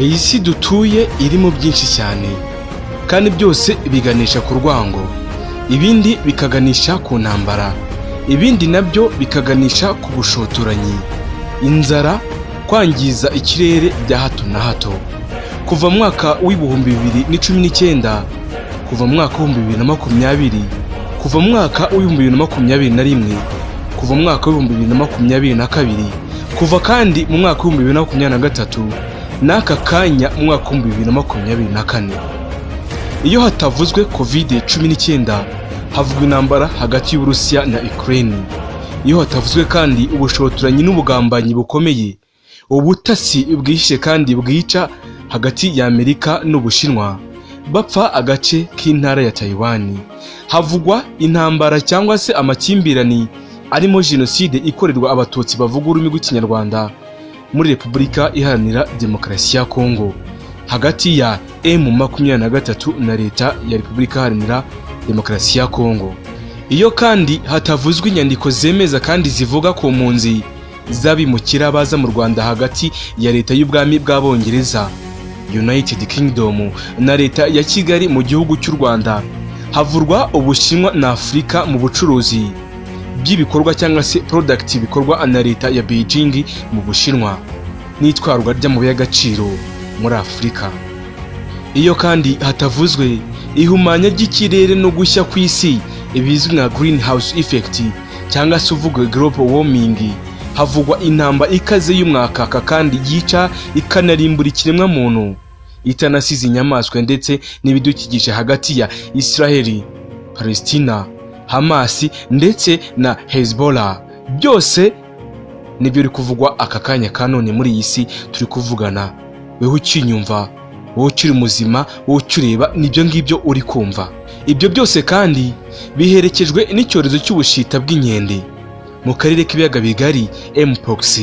Iyi si dutuye irimo byinshi cyane kandi byose biganisha ku rwango, ibindi bikaganisha ku ntambara, ibindi nabyo bikaganisha ku bushotoranyi, inzara, kwangiza ikirere bya hato na hato. Kuva mu mwaka w'ibihumbi 2019, kuva mu mwaka w'ibihumbi 2020, kuva mu mwaka w'ibihumbi 2021, kuva mu mwaka w'ibihumbi 2022, kuva kandi mu mwaka w'ibihumbi 2023 n'aka kanya mu mwaka w'ibihumbi 2024. Iyo hatavuzwe COVID-19 havugwa intambara hagati y'Uburusiya na Ukraine. Iyo hatavuzwe kandi ubushotoranyi n'ubugambanyi bukomeye, ubutasi bwihishe kandi bwica hagati ya Amerika n'Ubushinwa bapfa agace k'intara ya Taiwan. Havugwa intambara cyangwa se amakimbirane arimo jenoside ikorerwa abatutsi bavuga ururimi rw'Ikinyarwanda muri Repubulika Iharanira Demokarasi ya Kongo hagati ya M23 na leta ya Repubulika Iharanira Demokarasi ya Kongo. Iyo kandi hatavuzwe inyandiko zemeza kandi zivuga ku mpunzi z'abimukira baza mu Rwanda hagati ya leta y'ubwami bw'Abongereza United Kingdom na leta ya Kigali mu gihugu cy'u Rwanda, havurwa Ubushinwa na Afurika mu bucuruzi by'ibikorwa cyangwa se product bikorwa na leta ya Beijing mu Bushinwa n'itwarwa ry'amabuye y'agaciro muri Afurika. Iyo kandi hatavuzwe ihumanya ry'ikirere no gushya ku isi ibizwi nka greenhouse effect cyangwa se uvuga global warming, havugwa intambara ikaze y'umwakaka kandi yica ikanarimbura ikiremwa muntu, itanasize inyamaswa ndetse n'ibidukikije hagati ya Israeli, Palestina, Hamas ndetse na Hezbollah. Byose nibyo uri kuvugwa aka kanya kanone muri iyi si turi kuvugana. Wewe ukinyumva, wowe ukiri muzima, wowe ukireba, nibyo ngibyo uri kumva. Ibyo byose kandi biherekejwe n'icyorezo cy'ubushita bw'inkende mu karere k'ibiyaga bigari Mpox,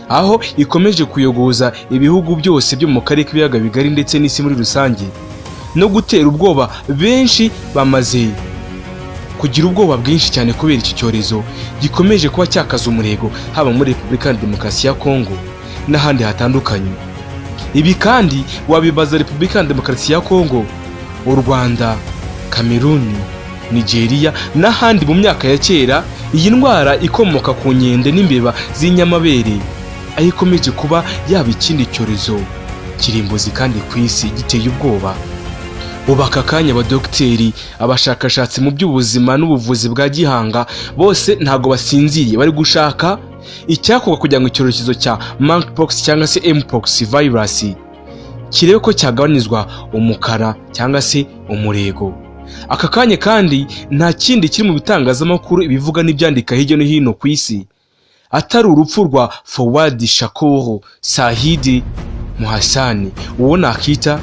aho ikomeje kuyogoza ibihugu byose byo mu karere k'ibiyaga bigari ndetse n'isi muri rusange no gutera ubwoba. Benshi bamaze kugira ubwoba bwinshi cyane kubera iki cyorezo gikomeje kuba cyakaza umurego haba muri Repubulika ya Demokarasi ya Kongo n'ahandi hatandukanye. Ibi kandi wabibaza Repubulika ya Demokarasi ya Kongo, u Rwanda, Cameroon, Nigeria n'ahandi mu myaka ya kera. Iyi ndwara ikomoka ku nkende n'imbeba z'inyamabere aho ikomeje kuba yaba ikindi cyorezo kirimbuzi kandi ku isi giteye ubwoba. Ubu aka kanya abadogiteri, abashakashatsi mu by'ubuzima n'ubuvuzi bwa gihanga bose ntago basinziriye, bari gushaka icyakorwa kugira ngo icyorezo cya Monkeypox cyangwa se Mpox virus kirebe ko cyagabanizwa umukara cyangwa se umurego. Aka kanya kandi nta kindi kiri mu bitangazamakuru ibivuga n'ibyandika hirya no hino ku isi atari urupfu rwa Fawad Shakur Said Muhasani, uwo nakita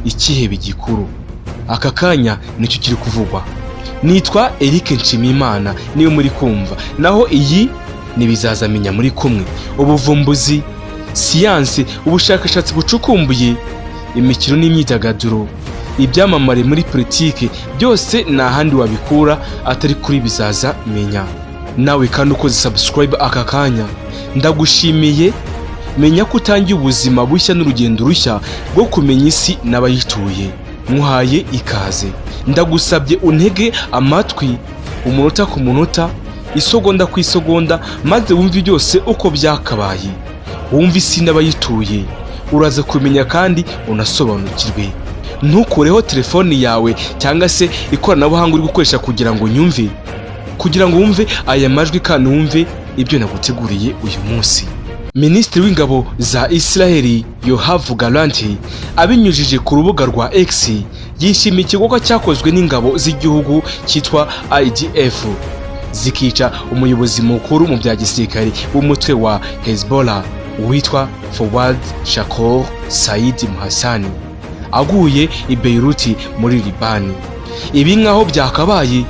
ikihebe gikuru. Aka kanya nicyo kiri kuvugwa. Nitwa Eric Nshimiyimana niyo muri kumva, naho iyi nibizazamenya muri kumwe. Ubuvumbuzi, siyanse, ubushakashatsi bucukumbuye, imikino n'imyidagaduro, ibyamamare muri politike, byose nta handi wabikura atari kuri bizaza menya. Nawe kandi ukoze subscribe aka kanya ndagushimiye. Menya ko utangiye ubuzima bushya n'urugendo rushya rwo kumenya isi n'abayituye. Muhaye ikaze. Ndagusabye untege amatwi umunota ku munota, isogonda ku isogonda, maze wumve byose uko byakabaye. Wumve isi n'abayituye, uraza kumenya kandi unasobanukirwe. Ntukureho telefoni yawe cyangwa se ikoranabuhanga uri gukoresha kugira ngo nyumve, kugira ngo wumve aya majwi kandi wumve ibyo naguteguriye uyu munsi. Minisitiri w'ingabo za Israeli Yoav Gallant abinyujije ku rubuga rwa X yishimiye igikorwa cyakozwe n'ingabo z'igihugu cyitwa IDF zikica umuyobozi mukuru mu bya gisirikare w'umutwe wa Hezbollah witwa Fawad Shakur Said Muhasani aguye i Beirut muri Libani. Ibi nkaho byakabaye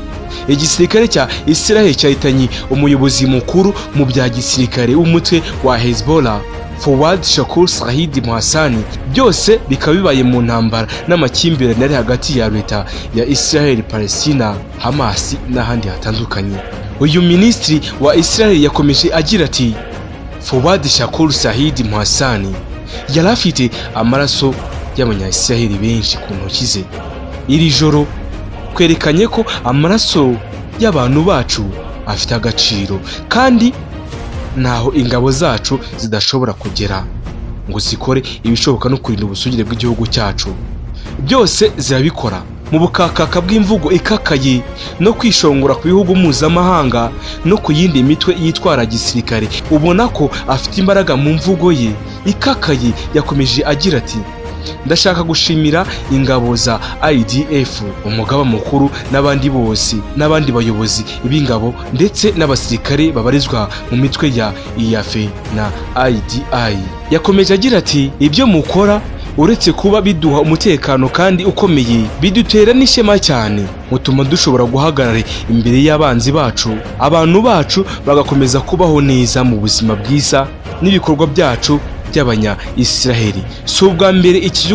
igisirikare cya Israel cyahitanye umuyobozi mukuru mu bya gisirikare w'umutwe wa Hezbollah Fawad Shakur Said Muhasani, byose bikaba bibaye mu ntambara n'amakimbirane ari hagati ya leta ya Israel, Palestina, Hamas n'ahandi hatandukanye. Uyu minisitiri wa Israel yakomeje agira ati Fawad Shakur Said Muhasani yari afite amaraso y'abanyayisiraheli benshi ku ntoki ze. Iri joro twerekanye ko amaraso y'abantu bacu afite agaciro, kandi ntaho ingabo zacu zidashobora kugera ngo zikore ibishoboka no kurinda ubusugire bw'igihugu cyacu. Byose zirabikora mu bukakaka bw'imvugo ikakaye no kwishongora ku bihugu mpuzamahanga no ku yindi mitwe yitwara gisirikare. Ubona ko afite imbaraga mu mvugo ye ikakaye. Yakomeje agira ati, ndashaka gushimira ingabo za IDF, umugaba mukuru n'abandi bose n'abandi bayobozi b'ingabo ndetse n'abasirikare babarizwa mu mitwe ya IAF na IDI. Yakomeje agira ati, ibyo mukora uretse kuba biduha umutekano kandi ukomeye, bidutera n'ishema cyane, mutuma dushobora guhagarara imbere y'abanzi bacu, abantu bacu bagakomeza kubaho neza mu buzima bwiza n'ibikorwa byacu by'abanya Israheli. Si ubwa mbere iki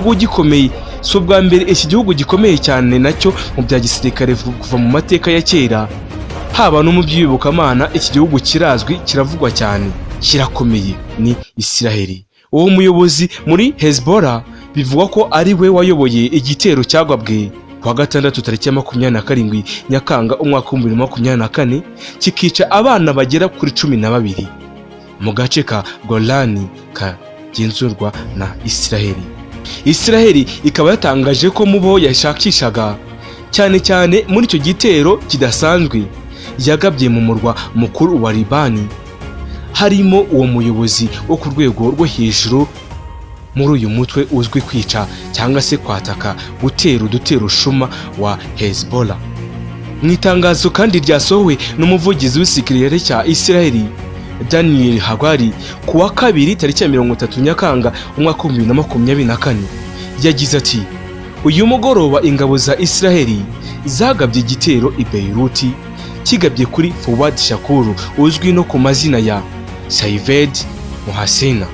gihugu gikomeye cyane nacyo mu bya gisirikare kuva mu mateka ya kera, haba no mu by'iyobokamana. Iki gihugu kirazwi, kiravugwa cyane, kirakomeye, ni Israheli. Uwo muyobozi muri Hezbollah bivugwa ko ari we wayoboye igitero cyagabwe kuwa gatandatu tariki ya 27 Nyakanga umwaka wa 2024 kikica abana bagera kuri 12 mu gace ka Golani kagenzurwa na Israheli. Israheli ikaba yatangaje ko mu bo yashakishaga cyane muri icyo gitero kidasanzwe yagabye mu murwa mukuru wa Libani harimo uwo muyobozi wo ku rwego rwo hejuru muri uyu mutwe uzwi kwica cyangwa se kwataka gutera udutero shuma wa Hezbollah. Mu itangazo kandi ryasohowe n'umuvugizi w'igisirikare cya Israheli Daniel Hagari kuwa kabiri tariki ya 30 Nyakanga umwaka wa 2024 yagize ati, uyu mugoroba ingabo za Israheli zagabye igitero i Beirut kigabye kuri Fouad Shakuru uzwi no ku mazina ya Saived Mohasena.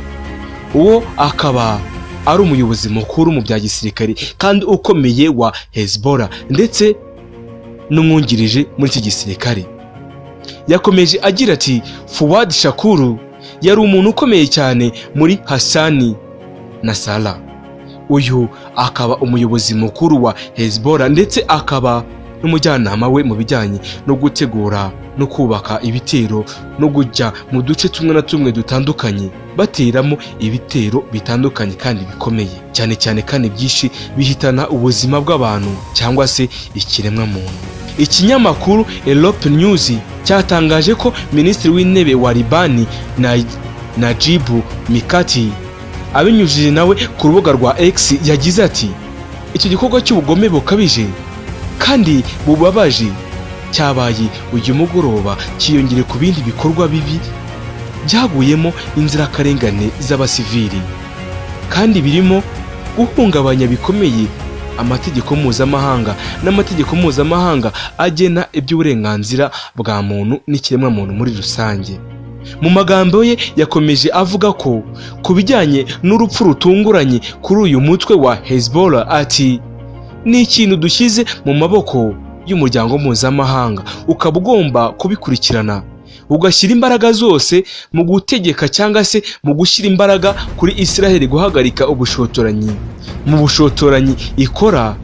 Uwo akaba ari umuyobozi mukuru mu bya gisirikare kandi ukomeye wa Hezbollah ndetse n'umwungirije muri iki gisirikare. Yakomeje agira ati, Fouad Shakuru yari umuntu ukomeye cyane muri Hassan Nasrallah. Uyu akaba umuyobozi mukuru wa Hezbollah ndetse akaba n'umujyanama we mu bijyanye no gutegura no kubaka ibitero no kujya mu duce tumwe na tumwe dutandukanye bateramo ibitero bitandukanye kandi bikomeye cyane kandi byinshi bihitana ubuzima bw'abantu cyangwa se ikiremwa muntu. Ikinyamakuru Europe News cyatangaje ko Minisitiri w'Intebe wa Libani Najib Mikati abinyujije nawe ku rubuga rwa X yagize ati, icyo gikorwa cy'ubugome bukabije kandi bubabaje cyabaye uyu mugoroba kiyongere ku bindi bikorwa bibi byaguyemo inzirakarengane z'abasivili kandi birimo guhungabanya bikomeye amategeko mpuzamahanga n'amategeko mpuzamahanga agena iby'uburenganzira bwa muntu n'ikiremwa muntu muri rusange. Mu magambo ye yakomeje avuga ko ku bijyanye n'urupfu rutunguranye kuri uyu mutwe wa Hezbollah ati, ni ikintu dushyize mu maboko y'umuryango mpuzamahanga, ukaba ugomba kubikurikirana ugashyira imbaraga zose mu gutegeka cyangwa se mu gushyira imbaraga kuri Israheli guhagarika ubushotoranyi. Mu bushotoranyi ikora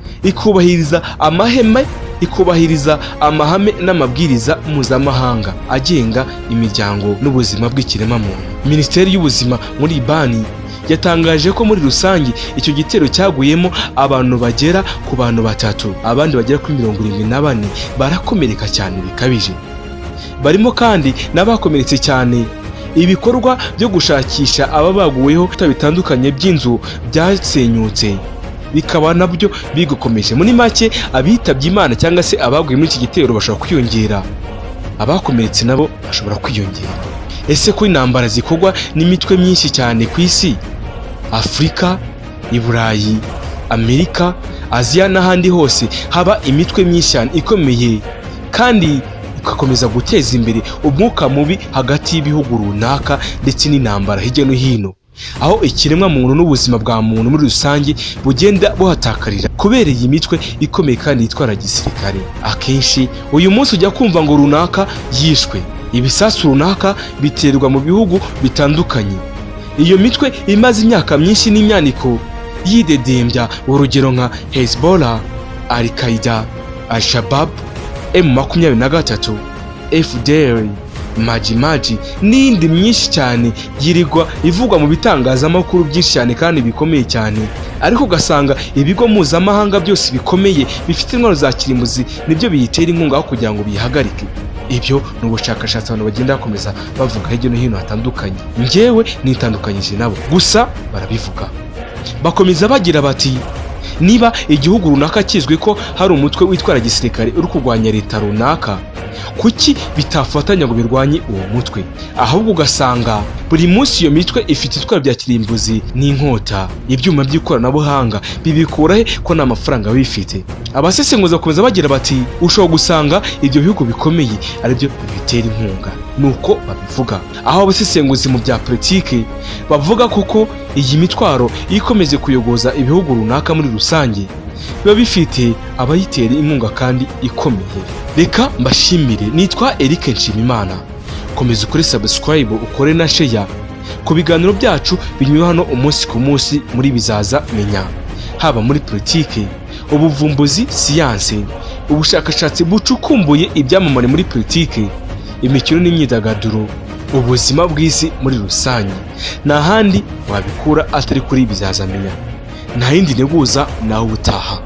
ikubahiriza amahame n'amabwiriza mpuzamahanga agenga imiryango n'ubuzima bw'ikiremwamuntu. Minisiteri y'ubuzima muri Libani yatangaje ko muri rusange icyo gitero cyaguyemo abantu bagera ku bantu 3, abandi bagera kuri 74 barakomereka cyane bikabije. Barimo kandi n'abakomeretse cyane. Ibikorwa byo gushakisha ababaguweho bitandukanye by'inzu byasenyutse bikaba nabyo bigukomeje. Muri make abitabye Imana cyangwa se abaguye muri iki gitero bashobora kwiyongera, abakomeretse nabo bashobora kwiyongera. Ese ko intambara zikorwa n'imitwe myinshi cyane ku isi, Afurika, Iburayi, Amerika, Aziya n'ahandi hose haba imitwe myinshi cyane ikomeye kandi ikakomeza guteza imbere umwuka mubi hagati y'ibihugu runaka ndetse n'intambara hirya no hino, aho ikiremwa muntu n'ubuzima bwa muntu muri rusange bugenda buhatakarira kubera iyi mitwe ikomeye kandi yitwara gisirikare. Akenshi uyu munsi ujya kumva ngo runaka yishwe, ibisasu runaka biterwa mu bihugu bitandukanye, iyo mitwe imaze imyaka myinshi n'imyaniko yidedembya, urugero nka Hezbollah, Al-Qaeda, Al-Shabaab, M23, FDL, Maji n'indi myinshi cyane yirirwa ivugwa mu bitangazamakuru byinshi cyane kandi bikomeye cyane, ariko ugasanga ibigo mpuzamahanga byose bikomeye bifite intwaro za kirimbuzi nibyo biyitera inkunga aho kugira ngo bihagarike. Ibyo ni ubushakashatsi abantu bagenda bakomeza bavuga hirya no hino hatandukanye. Njyewe nitandukanyije nabo, gusa barabivuga. Bakomeza bagira bati niba igihugu runaka kizwi ko hari umutwe witwara gisirikare uri kurwanya leta runaka, kuki bitafatanya ngo birwanye uwo mutwe? Ahubwo ugasanga buri munsi iyo mitwe ifite itwara bya kirimbuzi n'inkota, ibyuma by'ikoranabuhanga, bibikura he ko nta mafaranga bifite? Abasesenguzi bakomeza bagira bati ushobora gusanga ibyo bihugu bikomeye aribyo bitera inkunga. Nuko babivuga. Aho abasesenguzi mu bya politike bavuga kuko iyi mitwaro ikomeze kuyogoza ibihugu runaka muri rusange biba bifite abayitera inkunga kandi ikomeye. Reka mbashimire, nitwa Eric Nshimimana. Komeza ukore subscribe, ukore na share ku biganiro byacu binyura hano umunsi ku munsi muri Bizaza Menya, haba muri politike, ubuvumbuzi, siyanse, ubushakashatsi bucukumbuye ibyamamare muri politike, imikino n'imyidagaduro, ubuzima bw'isi muri rusange. Nta handi wabikura atari kuri Bizaza Menya. Nta yindi nteguza nawe utaha.